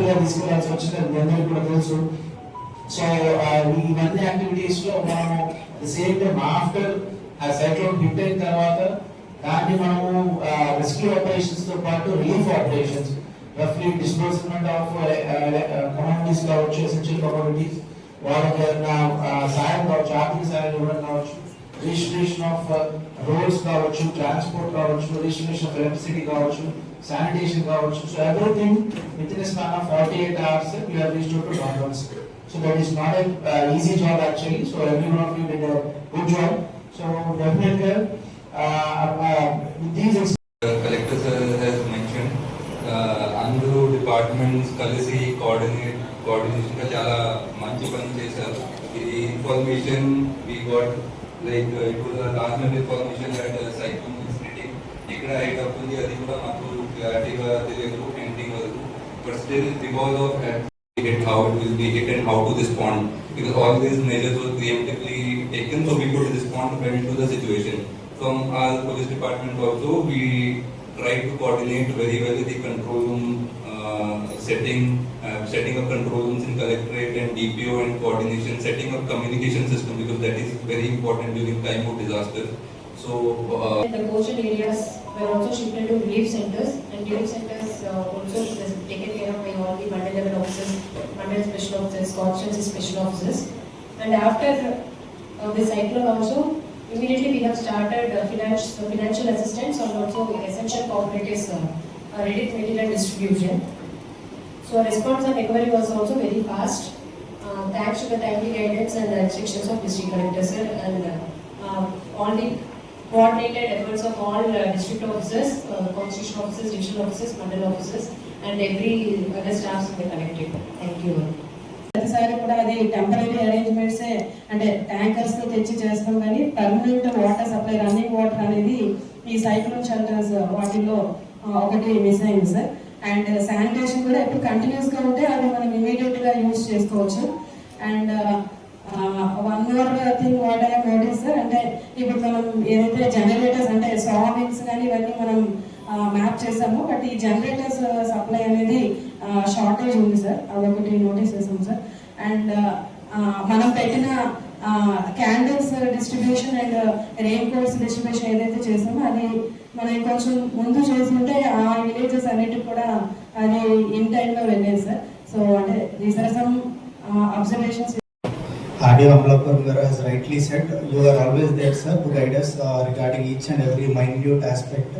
గా తీసుకెళ్లాల్సి వచ్చింది, అందరికీ కూడా తెలుసు. సో ఇవన్నీ యాక్టివిటీస్ లో మనం సేమ్ టైం ఆఫ్టర్ ఆ సైక్లోన్ హిట్ అయిన తర్వాత దాన్ని మనము రెస్క్యూ ఆపరేషన్స్ తో పాటు రిలీఫ్ ఆపరేషన్స్, రఫ్లీ డిస్బర్స్మెంట్ ఆఫ్ కమ్యూనిటీస్ కావచ్చు, ఎసెన్షియల్ కమ్యూనిటీస్, వాళ్ళకి సాయం కావచ్చు, ఆర్థిక సాయం ఇవ్వడం కావచ్చు, రిజిస్ట్రేషన్ ఆఫ్ రోడ్స్ కావచ్చు, ట్రాన్స్పోర్ట్ కావచ్చు, రిజిస్ట్రేషన్ ఆఫ్ ఎలక్ట్రిసిటీ కావచ్చు, శానిటేషన్ కావచ్చు. So everything with in span of 48 hours we have reached out to Donald's. So that is not an easy job actually. So every one of you did a good job. So definitely these collector sir has mentioned అందరూ departments కలిసి coordination గా చాలా మంచి పని చేశారు. ఇది information we got like it was last minute information that cyclone is hitting, ఇక్కడ hit అవుతుంది అది కూడా మాకు క్లారిటీగా తెలియదు ఎండింగ్ వరకు. But still because of how it will be hit and how to respond, because all these measures were preemptively taken so we could respond well to the situation. From our police department also we tried to coordinate very well with the control room setting up control rooms in collectorate and DPO, and coordination, setting up communication system, because that is very important during time of disaster. So the coastal areas were also shifted to relief centers, and relief centers also taken care of by all the mandal level officers, mandal special officers, constituency special officers. And after the cyclone also, immediately we have started financial assistance and also essential cooperatives ready material distribution. So response and recovery was also very fast, thanks to the timely guidance and instructions of district collector sir, and all the coordinated efforts of all district officers, constitution officers, divisional officers, mandal officers, and every other staffs in the collectorate. Thank you. ప్రతిసారి కూడా అది temporary arrangements అంటే tankers తో తెచ్చి చేస్తాం, కానీ permanent water supply, running water అనేది ఈ సైక్లోన్ షెల్టర్స్ వాటిల్లో ఒకటి మిస్ అయింది సార్. అండ్ శానిటేషన్ కూడా ఎప్పుడు కంటిన్యూస్ గా ఉంటే అది మనం ఇమీడియట్ గా యూజ్ చేసుకోవచ్చు. And one more thing what I notice sir, అంటే ఇప్పుడు మనం ఏదైతే జనరేటర్స్ అంటే సావింగ్స్ కానీ ఇవన్నీ మనం మ్యాప్ చేసాము, బట్ ఈ జనరేటర్స్ సప్లై అనేది షార్టేజ్ ఉంది సార్, అదొకటి నోటీస్ చేసాం సార్. అండ్ మనం పెట్టిన candles distribution and rain coats distribution ఏదైతే చేసామో అది మనం కొంచెం ముందు చేస్తుంటే ఆ విలేజెస్ అన్నిటికి కూడా అది ఇన్ టైంలో వెళ్ళేది సార్. సో అంటే these are some observations. RDO Amlapur has rightly said, you are always there sir to guide us regarding each and every minute aspect.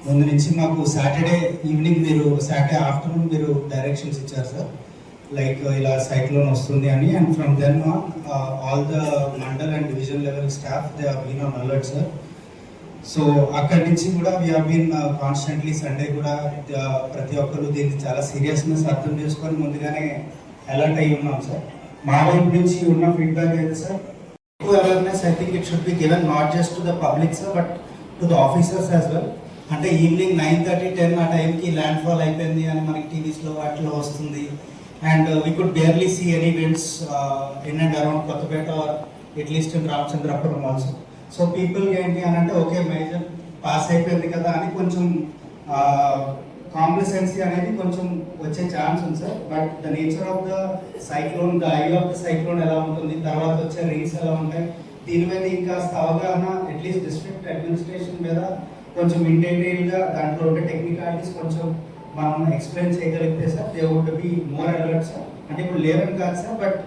ముందు నుంచి మాకు సాటర్డే ఈవినింగ్ మీరు సాటర్డే ఆఫ్టర్నూన్ మీరు డైరెక్షన్స్ ఇచ్చారు sir, like ఇలా cyclone వస్తుంది అని. And from then on all the mandal and division level staff they have been on alert sir. So అక్కడి నుంచి కూడా we have been constantly Sunday కూడా ప్రతి ఒక్కరు దీన్ని చాలా సీరియస్నెస్ అర్థం చేసుకొని ముందుగానే అలర్ట్ అయ్యి ఉన్నాం సార్. మా వైపు నుంచి ఉన్న ఫీడ్బ్యాక్ అయితే సార్, ఎక్కువ awareness I think it should be given not just to the public sir but to the officers as well. అంటే ఈవినింగ్ 9:30-10 ఆ టైంకి ల్యాండ్ ఫాల్ అయిపోయింది అని మనకి టీవీస్లో వాటిలో వస్తుంది. And we could barely see any winds in and around Kothapeta or at least in Ramachandrapuram also. So people ఏంటి అని అంటే ఓకే మేజర్ పాస్ అయిపోయింది కదా అని కొంచెం కాంప్లిసెన్సీ అనేది కొంచెం వచ్చే ఛాన్స్ ఉంది sir. But the nature of the cyclone, the I of the cyclone ఎలా ఉంటుంది, తర్వాత వచ్చే రింగ్స్ ఎలా ఉంటాయి, దీని మీద ఇంకా అవగాహన అట్లీస్ట్ డిస్ట్రిక్ట్ అడ్మినిస్ట్రేషన్ మీద కొంచెం ఇన్ డీటెయిల్గా దాంట్లో ఉండే టెక్నికాలిటీస్ కొంచెం మనం ఎక్స్ప్లెయిన్ చేయగలిగితే sir they would be more alert sir. అంటే ఇప్పుడు లేరని కాదు సార్, బట్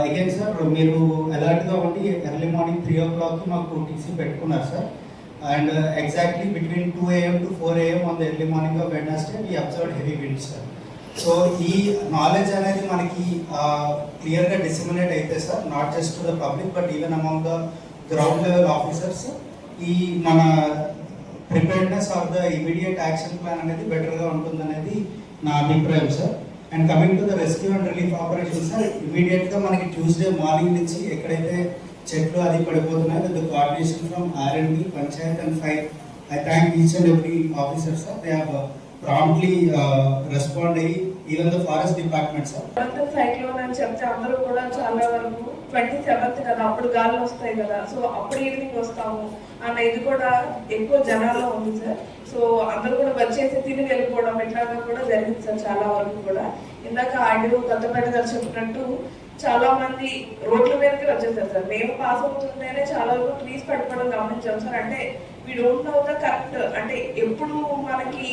అగైన్ సార్ మీరు అలర్ట్గా ఉండి ఎర్లీ మార్నింగ్ 3 o'clock మాకు టీసీ పెట్టుకున్నారు sir. And exactly between 2 AM to 4 AM on the early morning of Wednesday we observed heavy winds sir. So ee knowledge anedi manaki clear ga disseminate aithe sir, not just to the public but even among the ground level officers. Ee mana preparedness or the immediate action plan anedi better ga untundanedi na abhiprayam sir. And coming to the rescue and relief operations sir, immediate ga manaki Tuesday morning nunchi ekkadaithe చెట్లు అది పడిపోతున్నాయి with coordination from R&D, panchayat and fire. I thank each and every officer sir, they have promptly respond అయ్యి even the forest department sir. Cyclone అని చెప్తే అందరూ కూడా చాలా వరకు 27th కదా, అప్పుడు గాలి వస్తాయి కదా, సో అప్పుడు ఈవినింగ్ వస్తాము అన్న ఇది కూడా ఎక్కువ జనాల్లో ఉంది సార్. సో అందరూ కూడా వచ్చేసి తిని వెళ్ళిపోవడం ఇట్లాగా కూడా జరిగింది సార్ చాలా వరకు కూడా. ఇందాక ఆడియో కొత్తపేట గారు చెప్పినట్టు చాలా మంది రోడ్ల మీదకి వచ్చేసారు సార్. మేము పాస్ అవుతుంటేనే చాలా వరకు ట్రీస్ పడిపోవడం గమనించాం సార్. అంటే we don't know the correct, అంటే ఎప్పుడు మనకి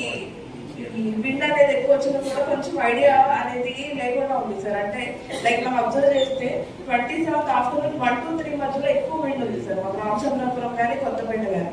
విండ్ అనేది ఎక్కువ వచ్చినా కూడా కొంచెం ఐడియా అనేది లేకుండా ఉంది సార్. అంటే లైక్ మనం అబ్జర్వ్ చేస్తే 27th ఆఫ్టర్నూన్ 1 to 3 మధ్యలో ఎక్కువ విండ్ ఉంది సార్ మాకు రామచంద్రపురం కానీ కొత్తపేట కానీ.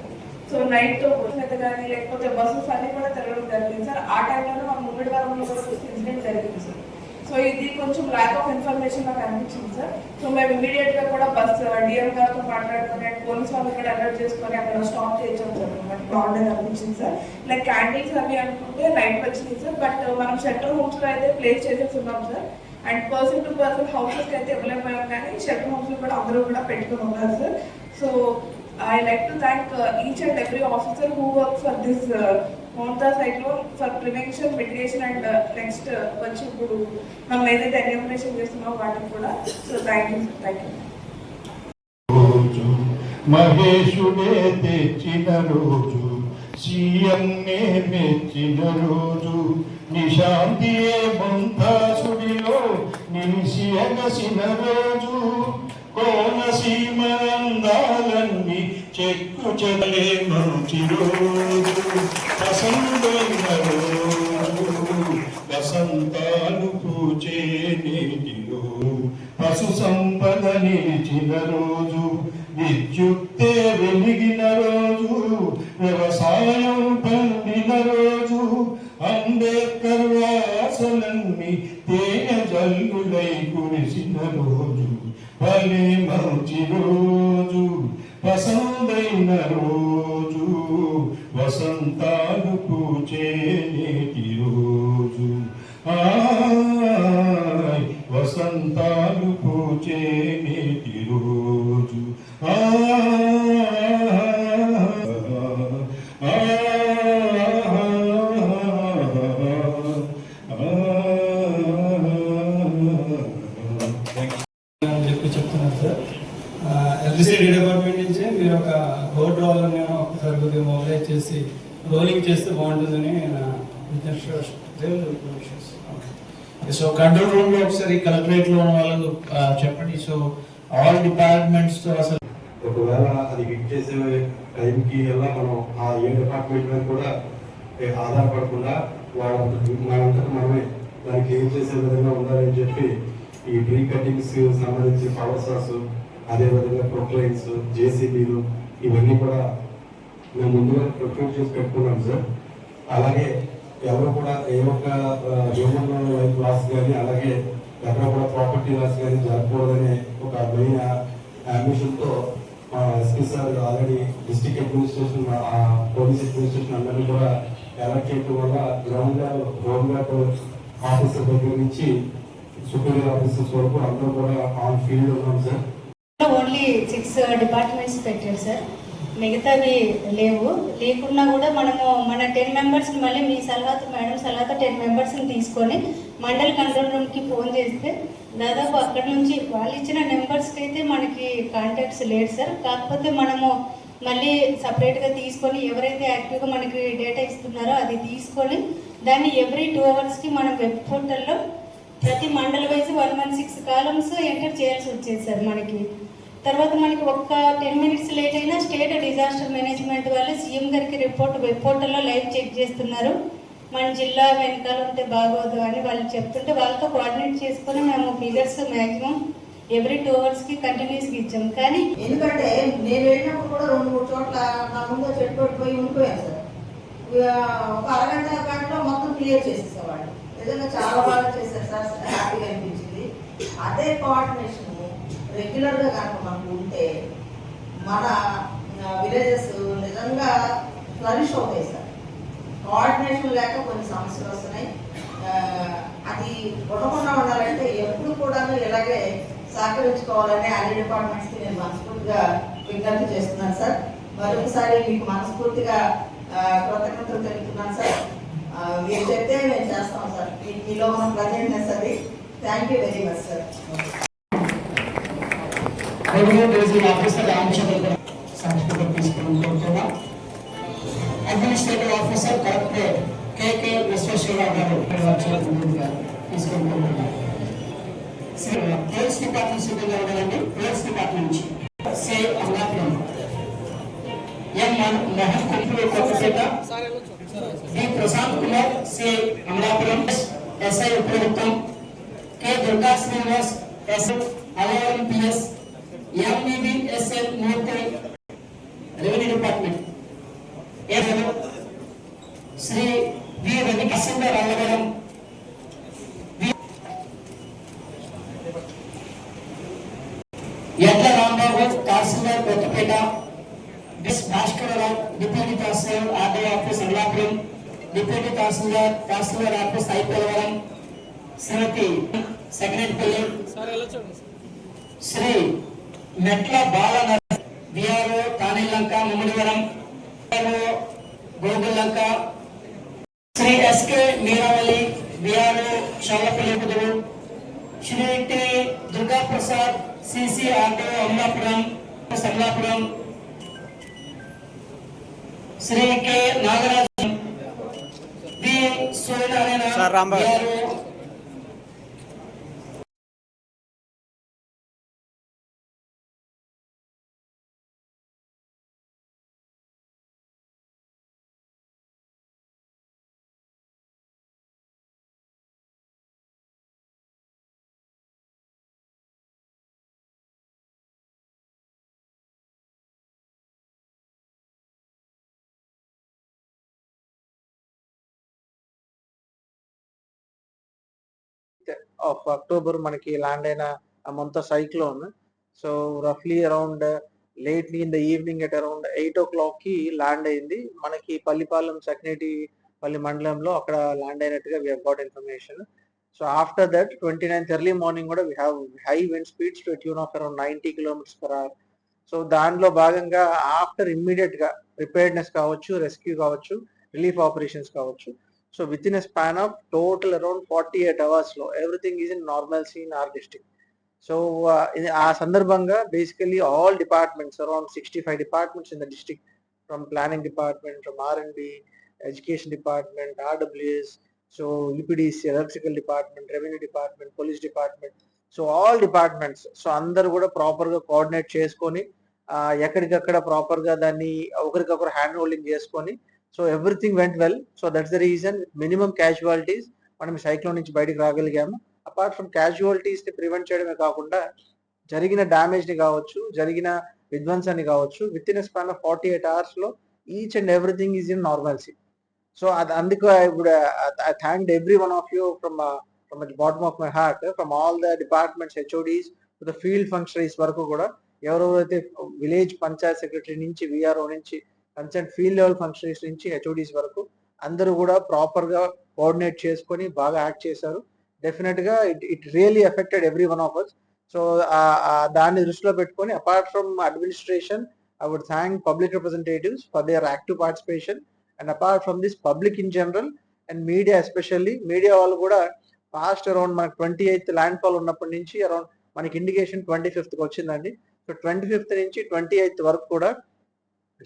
సో నైట్ మీద కానీ లేకపోతే బస్సెస్ అన్ని కూడా తిరగడం జరిగింది సార్. ఆ టైంలోనే మన ముమ్మిడివరంలో కూడా ఇన్సిడెంట్ జరిగింది సార్. సో ఇది కొంచెం ల్యాక్ ఆఫ్ ఇన్ఫర్మేషన్ నాకు అనిపించింది సార్. సో మేము ఇమీడియట్ గా కూడా బస్ డిఎం గారితో మాట్లాడుకొని అండ్ పోలీస్ వాళ్ళు కూడా అలర్ట్ చేసుకొని అక్కడ స్టాప్ చేయించాం సార్. మనకి బాగుండేది అనిపించింది సార్. లైక్ క్యాండిల్స్ అవి అనుకుంటే నైట్ వచ్చింది సార్. బట్ మనం షెల్టర్ హోమ్స్ లో అయితే ప్లేస్ చేసేస్తున్నాం sir. And person to person houses అయితే ఇవ్వలేకపోయాం కానీ షెల్టర్ హోమ్స్ లో కూడా అందరూ కూడా పెట్టుకుని ఉన్నారు sir. So I like to thank each and every officer who works for this Monta cyclone for prevention, mitigation and next వచ్చి ఇప్పుడు మనం ఏదైతే ఎన్యూమరేషన్ చేస్తున్నామో వాటిని కూడా. So thank you. మహేశుడే తెచ్చిన రోజు, సీఎంనే మెచ్చిన రోజు, నిశాంతియే ముంతాసుడిలో నిలిసి ఎగసిన రోజు, కోనసీమ అందాలన్నీ చెక్కు చెదలే మంచి రోజు, వసంతైన రోజు, వసంతాలు పూచే నేటిలో, పశు సంపద నిలిచిన రోజు, విద్యుత్తే వెలిగిన రోజు, వ్యవసాయం పండిన రోజు, అంబేద్కర్ ఆశలన్నీ తేనె జల్లులై కురిసిన రోజు, భలే మంచి రోజు, వసంతైన రోజు, వసంతాలు పూచే నేటి రోజు, వసంతాలు పూచే నేటి రోజు. చెప్తున్నాను సార్. ఎలక్ట్రిసిటీ డిపార్ట్మెంట్ నుంచి మీరు ఒక బోర్డు రోలర్ నేను ఒకసారి కొద్దిగా మొబైలైజ్ చేసి రోలింగ్ చేస్తే బాగుంటుందని నా సో కంట్రోల్ రూమ్ లో ఒకసారి కలెక్టరేట్ లో ఉన్న వాళ్ళు చెప్పండి. సో ఆల్ డిపార్ట్మెంట్స్ తో అసలు ఒకవేళ అది హిట్ చేసే టైంకి ఎలా మనం ఆ ఏ డిపార్ట్మెంట్ మీద కూడా ఆధారపడకుండా మనంతటా మనమే దాన్ని క్లియర్ చేసే విధంగా ఉండాలని చెప్పి ఈ ట్రీ కటింగ్స్ సంబంధించి పవర్ సార్స్, అదేవిధంగా ప్రొక్లైన్స్, జేసీబీలు ఇవన్నీ కూడా మేము ముందుగా ప్రొక్యూర్ చేసి పెట్టుకున్నాం సార్. అలాగే ఎవరు కూడా ఏ ఒక్క హ్యూమన్ లైఫ్ లాస్ కానీ అలాగే ఎక్కడ కూడా ప్రాపర్టీ లాస్ కానీ జరగకూడదనే ఒక మెయిన్ అంబిషన్తో SP sir already district administration, police administration అందరినీ కూడా అలర్ట్ చేయడం వల్ల ground level home guard officer దగ్గర నుంచి సుపీరియర్ ఆఫీసర్స్ వరకు అందరూ కూడా ఆన్ ఫీల్డ్ ఉన్నాం సార్. ఓన్లీ 6 డిపార్ట్మెంట్స్ పెట్టారు సార్, మిగతావి లేవు. లేకున్నా కూడా మనము మన 10 మెంబర్స్ని మళ్ళీ మీ సలహాతో మేడం సలహాతో 10 మెంబర్స్ని తీసుకొని మండల్ కంట్రోల్ రూమ్కి ఫోన్ చేస్తే దాదాపు అక్కడ నుంచి వాళ్ళు ఇచ్చిన నెంబర్స్కి అయితే మనకి కాంటాక్ట్స్ లేదు సార్. కాకపోతే మనము మళ్ళీ సపరేట్గా తీసుకొని ఎవరైతే యాక్టివ్గా మనకి డేటా ఇస్తున్నారో అది తీసుకొని దాన్ని ఎవ్రీ 2 అవర్స్కి మనం వెబ్ పోర్టల్లో ప్రతి మండల్ వైజ్ 116 కాలమ్స్ ఎంటర్ చేయాల్సి వచ్చేది సార్ మనకి. తర్వాత మనకి ఒక్క 10 మినిట్స్ లేట్ అయినా స్టేట్ డిజాస్టర్ మేనేజ్మెంట్ వాళ్ళు సీఎం గారికి రిపోర్ట్ వెబ్ పోర్టల్లో లైవ్ చెక్ చేస్తున్నారు. మన జిల్లా వెనకాల ఉంటే బాగోదు అని వాళ్ళు చెప్తుంటే వాళ్ళతో కోఆర్డినేట్ చేసుకొని మేము ఫిగర్స్ మ్యాక్సిమం ఎవ్రీ 2 అవర్స్కి కంటిన్యూస్గా ఇచ్చాం. కానీ ఎందుకంటే నేను వెళ్ళినప్పుడు కూడా 2-3 చోట్ల నా ముందు చెట్టు పట్టిపోయి ఉండిపోయాను సార్. ఒక గంటలో మొత్తం క్లియర్ చేసేసేవాళ్ళు. నిజంగా చాలా బాగా చేశారు సార్, హ్యాపీగా అనిపించింది. అదే కోఆర్డినేషన్ రెగ్యులర్గా కనుక మనకు ఉంటే మన విలేజెస్ నిజంగా ఫ్లరిష్ అవుతాయి సార్. కోఆర్డినేషన్ లేక కొన్ని సమస్యలు వస్తున్నాయి. అది ఉండకుండా ఉండాలంటే ఎప్పుడు కూడా ఇలాగే సహకరించుకోవాలని అన్ని డిపార్ట్మెంట్స్కి నేను మనస్ఫూర్తిగా విజ్ఞప్తి చేస్తున్నాను సార్. మరొకసారి మీకు మనస్ఫూర్తిగా కృతజ్ఞతలు తెలుపుతున్నాను సార్. మీరు చెప్తే మేము చేస్తాం సార్. మీలో మన ప్రజెంట్నెస్ అది. Thank you very much sir. Officer Ramachandra certificate తీసుకుంటున్నాం. Administrative officer collectorate KK Visweswararao గారు తీసుకుంటున్నాం. పోలీస్ డిపార్ట్మెంట్ సిబ్బంది ఉండాలండి. పోలీస్ డిపార్ట్మెంట్ నుంచి సే Amalapuram M Mohan Kumar Kothapeta, D Prashant Kumar C Amalapuram, SI ప్రభుత్వం K Durga Srinivas S Allavaram PS, ఎంబీబీ SL Murthy revenue department, Shri V Venkateswara Allavaram, Edla Rambabu tahsildar Kothapeta, S Bhaskararao deputy tahsildar RD office Amalapuram, deputy tahsildar office ఐపవరం, Shrimati secretary Shri Metla Bala VRO Thanelanka Mummidivaram, Gogullanka, Shri SK Meeravali VRO Challapalli Kuduru, Shri T Durga Prasad CC RDO Amalapuram, Shri K Nagaraju V Suryanarayana VRO, of October మనకి land అయిన month cyclone. So రఫ్లీ around lately in the evening at around 8 o'clock కి land అయింది మనకి పల్లిపాలెం పల్లి మండలంలో. అక్కడ land అయినట్టుగా we have got information. So after that 29th early morning కూడా we have high wind speeds to tune of around 90 km/h. So దానిలో భాగంగా ఆఫ్టర్ ఇమ్మీడియట్ గా ప్రిపేర్డ్నెస్ కావచ్చు, రెస్క్యూ కావచ్చు, రిలీఫ్ ఆపరేషన్స్ కావచ్చు. So within a span of total around 48 hours lo everything is in normalcy in our district. So in our sandarbhanga basically all departments, around 65 departments in the district, from planning department, from R&D, education department, RWS, so UPDC, electrical department, revenue department, police department, so all departments, so andaru kuda proper ga coordinate cheskoni ekkadikakkada proper ga danni okarikokar hand holding cheskoni. So everything went well. So that's the reason minimum casualties మనం cyclone నుంచి బయటకు రాగలిగాము. Apart from casualties ని prevent చేయడమే కాకుండా జరిగిన damage ని కావచ్చు, జరిగిన విధ్వంసాన్ని కావచ్చు, with in span of 48 hours లో each and everything is in normalcy. So అది అందుకు I thanked every one of you from the bottom of my heart, from all the departments, HODs to the field functionaries వరకు కూడా ఎవరెవరైతే village Panchayat secretary నుంచి, VRO నుంచి, concern field level functionaries నుంచి HODs వరకు అందరూ కూడా ప్రాపర్ గా కోఆర్డినేట్ చేసుకొని బాగా యాక్ట్ చేశారు. డెఫినెట్ గా it really affected every one of us. So దాన్ని దృష్టిలో పెట్టుకొని apart from administration I would thank public representatives for their active participation, and apart from this public in general and media especially, media వాళ్ళు కూడా fast around మనకి 28th land fall ఉన్నప్పటి నుంచి around మనకి indication 25th కి వచ్చిందండి. So 25th నుంచి 28th వరకు కూడా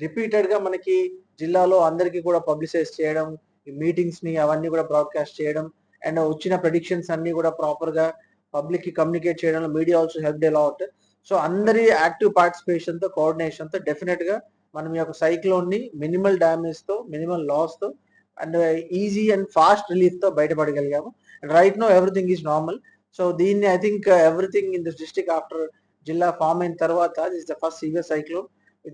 రిపీటెడ్ గా మనకి జిల్లాలో అందరికీ కూడా పబ్లిసైజ్ చేయడం, ఈ మీటింగ్స్ ని అవన్నీ కూడా బ్రాడ్కాస్ట్ చేయడం, అండ్ వచ్చిన ప్రెడిక్షన్స్ అన్ని కూడా ప్రాపర్ గా పబ్లిక్ కి కమ్యూనికేట్ చేయడంలో media also help a lot. So అందరి యాక్టివ్ పార్టిసిపేషన్ తో, కోఆర్డినేషన్ తో డెఫినెట్ గా మనం ఈ యొక్క సైక్లోన్ ని మినిమల్ డ్యామేజ్ తో, మినిమల్ లాస్ తో and easy and fast relief తో బయటపడగలిగాము. Right now everything is normal. So దీన్ని I think everything in this district after జిల్లా ఫామ్ అయిన తర్వాత this the first severe cyclone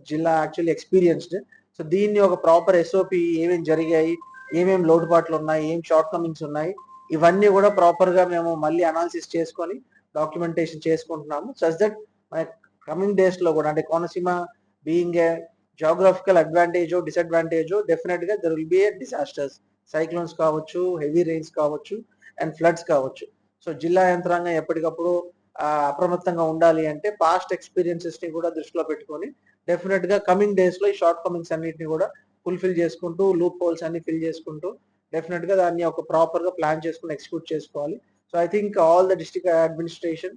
జిల్లా యాక్చువల్లీ ఎక్స్పీరియన్స్డ్. సో దీన్ని ఒక ప్రాపర్ ఎస్ఓపి ఏమేమి జరిగాయి, ఏమేమి లోటుపాట్లు ఉన్నాయి, ఏం షార్ట్ కమింగ్స్ ఉన్నాయి, ఇవన్నీ కూడా ప్రాపర్ గా మేము మళ్ళీ అనాలిసిస్ చేసుకొని డాక్యుమెంటేషన్ చేసుకుంటున్నాము. సచ్ దట్ మన కమింగ్ డేస్ లో కూడా, అంటే Konaseema being a geographical advantage disadvantage, definite గా there will be a disasters, cyclones కావచ్చు, హెవీ రెయిన్స్ కావచ్చు, అండ్ ఫ్లడ్స్ కావచ్చు. సో జిల్లా యంత్రాంగం ఎప్పటికప్పుడు అప్రమత్తంగా ఉండాలి. అంటే పాస్ట్ ఎక్స్పీరియన్సెస్ ని కూడా దృష్టిలో పెట్టుకొని డెఫినెట్ గా కమింగ్ డేస్ లో ఈ షార్ట్ కమింగ్స్ అన్నిటిని కూడా ఫుల్ఫిల్ చేసుకుంటూ, లూప్ హోల్స్ అన్ని ఫిల్ చేసుకుంటూ డెఫినెట్ గా దాన్ని ఒక ప్రాపర్ గా ప్లాన్ చేసుకుని ఎగ్జిక్యూట్ చేసుకోవాలి. So I think all the district administration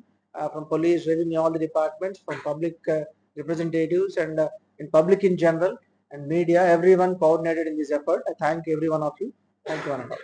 from police, revenue, all the departments, from public representatives and in public in general and media, everyone coordinated in this effort. I thank every one of you. Thank you, Ananda.